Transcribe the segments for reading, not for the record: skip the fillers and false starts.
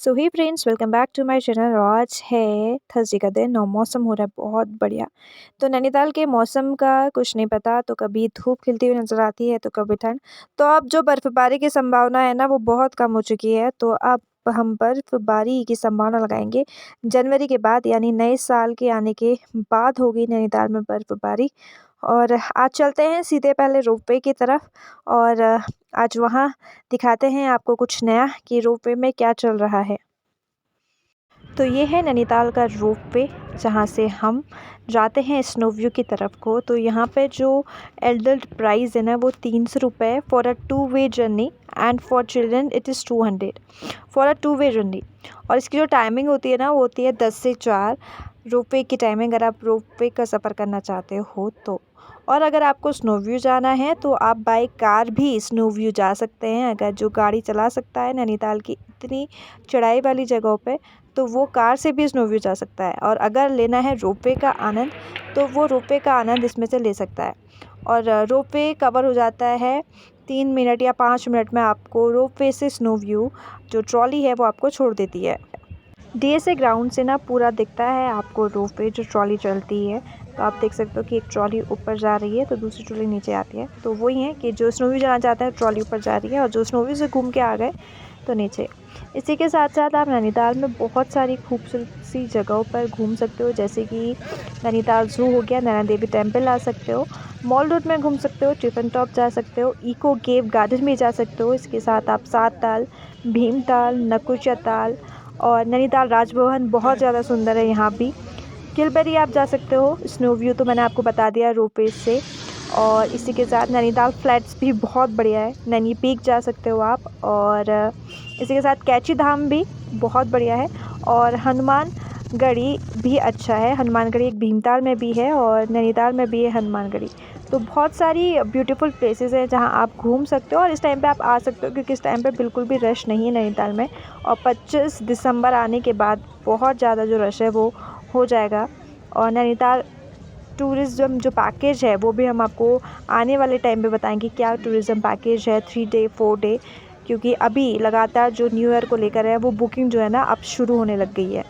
So hi friends, welcome back to my channel. आज है Thursday का दिन और मौसम हो रहा है बहुत बढ़िया। तो नैनीताल के मौसम का कुछ नहीं पता, तो कभी धूप खिलती हुई नज़र आती है तो कभी ठंड। तो अब जो बर्फ़बारी की संभावना है ना, वो बहुत कम हो चुकी है। तो अब हम बर्फ़बारी की संभावना लगाएंगे जनवरी के बाद, यानी नए साल के आने के बाद होगी नैनीताल में बर्फ़बारी। और आज चलते हैं सीधे पहले रोपवे की तरफ, और आज वहाँ दिखाते हैं आपको कुछ नया कि रोपवे में क्या चल रहा है। तो ये है नैनीताल का रोपवे, जहाँ से हम जाते हैं स्नो व्यू की तरफ को। तो यहाँ पे जो एडल्ट प्राइस है ना, वो 300 रुपये for a two way journey, and for children it is 200 for a two way journey. और इसकी जो टाइमिंग होती है ना, वो होती है 10 से 4 रोपवे की टाइमिंग, अगर आप रोपवे का सफ़र करना चाहते हो तो। और अगर आपको स्नो व्यू जाना है तो आप बाय कार भी स्नो व्यू जा सकते हैं। अगर जो गाड़ी चला सकता है नैनीताल की इतनी चढ़ाई वाली जगहों पे, तो वो कार से भी स्नो व्यू जा सकता है। और अगर लेना है रोपवे का आनंद, तो वो रोपवे का आनंद इसमें से ले सकता है। और रोपवे कवर हो जाता है 3 मिनट या 5 मिनट में। आपको रोपवे से स्नो व्यू जो ट्रॉली है वो आपको छोड़ देती है। डीएसए ग्राउंड से ना पूरा दिखता है आपको रोपवे, जो ट्रॉली चलती है। तो आप देख सकते हो कि एक ट्रॉली ऊपर जा रही है तो दूसरी ट्रॉली नीचे आती है। तो वही है कि जो स्नो व्यू जाना चाहता है ट्रॉली ऊपर जा रही है, और जो स्नो व्यू से घूम के आ गए तो नीचे। इसी के साथ साथ आप नैनीताल में बहुत सारी खूबसूरत सी जगहों पर घूम सकते हो, जैसे कि नैनीताल ज़ू हो गया, नैना देवी टेम्पल आ सकते हो, मॉल रोड में घूम सकते हो, टिफिन टॉप जा सकते हो, इको केव गार्डन में जा सकते हो। इसके साथ आप सात ताल, भीमताल, नकुचा ताल और नैनीताल राजभवन बहुत ज़्यादा सुंदर है यहाँ भी। किलबेरी आप जा सकते हो। स्नो व्यू तो मैंने आपको बता दिया रोपवे से। और इसी के साथ नैनीताल फ्लैट्स भी बहुत बढ़िया है, नैनी पीक जा सकते हो आप। और इसी के साथ कैची धाम भी बहुत बढ़िया है, और हनुमानगढ़ी भी अच्छा है। हनुमानगढ़ी एक भीमताल में भी है और नैनीताल में भी है हनुमानगढ़ी। तो बहुत सारी ब्यूटीफुल प्लेसेस हैं जहां आप घूम सकते हो, और इस टाइम पे आप आ सकते हो क्योंकि इस टाइम पे बिल्कुल भी रश नहीं है नैनीताल में। और 25 दिसंबर आने के बाद बहुत ज़्यादा जो रश है वो हो जाएगा। और नैनीताल टूरिज़्म जो पैकेज है वो भी हम आपको आने वाले टाइम पे बताएंगे क्या टूरिज़्म पैकेज है, 3 डे 4 डे। क्योंकि अभी लगातार जो न्यू ईयर को लेकर है वो बुकिंग जो है ना अब शुरू होने लग गई है।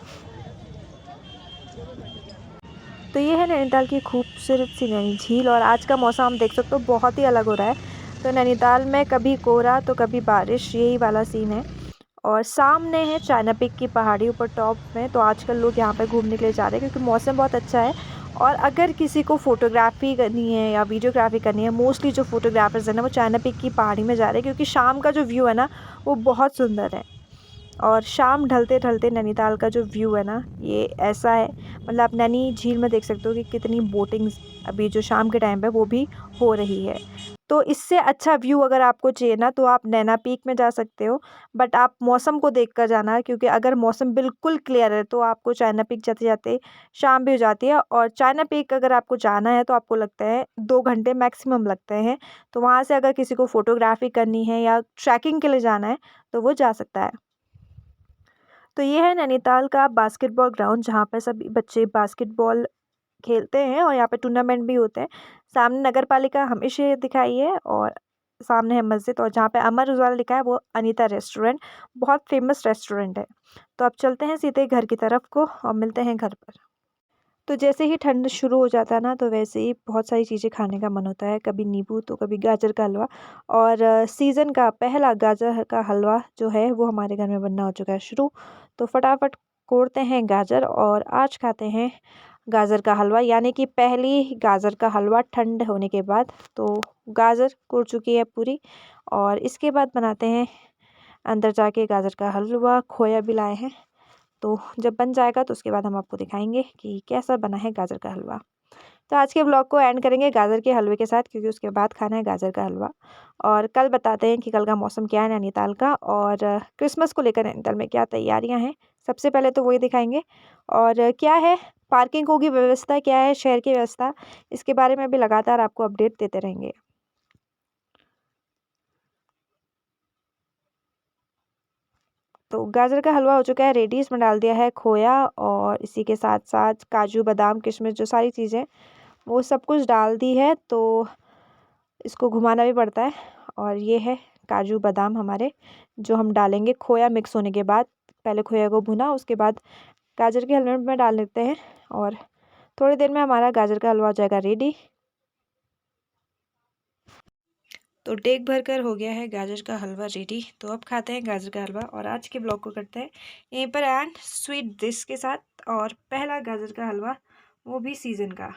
तो ये है नैनीताल की खूबसूरत सी नैनी झील, और आज का मौसम हम देख सकते हो बहुत ही अलग हो रहा है। तो नैनीताल में कभी कोहरा तो कभी बारिश, यही वाला सीन है। और सामने है चाइना पीक की पहाड़ी ऊपर टॉप में। तो आजकल लोग यहाँ पे घूमने के लिए जा रहे हैं क्योंकि मौसम बहुत अच्छा है। और अगर किसी को फ़ोटोग्राफ़ी करनी है या वीडियोग्राफ़ी करनी है, मोस्टली जो फ़ोटोग्राफ़र्स हैं ना वो चाइना पीक की पहाड़ी में जा रहे हैं, क्योंकि शाम का जो व्यू है ना वो बहुत सुंदर है। और शाम ढलते-ढलते नैनीताल का जो व्यू है ना, ये ऐसा है। मतलब आप नैनी झील में देख सकते हो कि कितनी बोटिंग्स अभी जो शाम के टाइम पे वो भी हो रही है। तो इससे अच्छा व्यू अगर आपको चाहिए ना, तो आप नैना पीक में जा सकते हो। बट आप मौसम को देख कर जाना, क्योंकि अगर मौसम बिल्कुल क्लियर है तो आपको चाइना पीक जाते-जाते शाम भी हो जाती है। और चाइना पीक अगर आपको जाना है तो आपको लगता है 2 घंटे मैक्सिमम लगते हैं। तो वहाँ से अगर किसी को फ़ोटोग्राफ़ी करनी है या ट्रैकिंग के लिए जाना है तो वो जा सकता है। तो ये है नैनीताल का बास्केटबॉल ग्राउंड, जहाँ पे सभी बच्चे बास्केटबॉल खेलते हैं और यहाँ पे टूर्नामेंट भी होते हैं। सामने नगर पालिका हमेशा दिखाई है, और सामने है मस्जिद, और जहाँ पे अमर उजाला लिखा है वो अनीता रेस्टोरेंट, बहुत फेमस रेस्टोरेंट है। तो अब चलते हैं सीधे घर की तरफ को और मिलते हैं घर पर। तो जैसे ही ठंड शुरू हो जाता है ना, तो वैसे ही बहुत सारी चीज़ें खाने का मन होता है, कभी नींबू तो कभी गाजर का हलवा। और सीज़न का पहला गाजर का हलवा जो है वो हमारे घर में बनना हो चुका है शुरू। तो फटाफट कोड़ते हैं गाजर और आज खाते हैं गाजर का हलवा, यानी कि पहली गाजर का हलवा ठंड होने के बाद। तो गाजर कुड़ चुकी है पूरी, और इसके बाद बनाते हैं अंदर जाके गाजर का हलवा। खोया भी लाए हैं, तो जब बन जाएगा तो उसके बाद हम आपको दिखाएंगे कि कैसा बना है गाजर का हलवा। तो आज के ब्लॉग को एंड करेंगे गाजर के हलवे के साथ, क्योंकि उसके बाद खाना है गाजर का हलवा। और कल बताते हैं कि कल का मौसम क्या है नैनीताल का, और क्रिसमस को लेकर नैनीताल में क्या तैयारियां हैं। सबसे पहले तो वही दिखाएंगे, और क्या है पार्किंग की व्यवस्था, क्या है शहर की व्यवस्था, इसके बारे में भी लगातार आपको अपडेट देते रहेंगे। तो गाजर का हलवा हो चुका है रेडी, इसमें डाल दिया है खोया, और इसी के साथ साथ काजू बादाम किशमिश जो सारी चीज़ें वो सब कुछ डाल दी है। तो इसको घुमाना भी पड़ता है, और ये है काजू बादाम हमारे जो हम डालेंगे खोया मिक्स होने के बाद। पहले खोया को भुना, उसके बाद गाजर के हलवे में डाल देते हैं और थोड़ी देर में हमारा गाजर का हलवा हो जाएगा रेडी। तो डेग भरकर हो गया है गाजर का हलवा रेडी। तो अब खाते हैं गाजर का हलवा और आज के ब्लॉग को करते हैं यहीं पर एंड स्वीट डिश के साथ, और पहला गाजर का हलवा वो भी सीज़न का।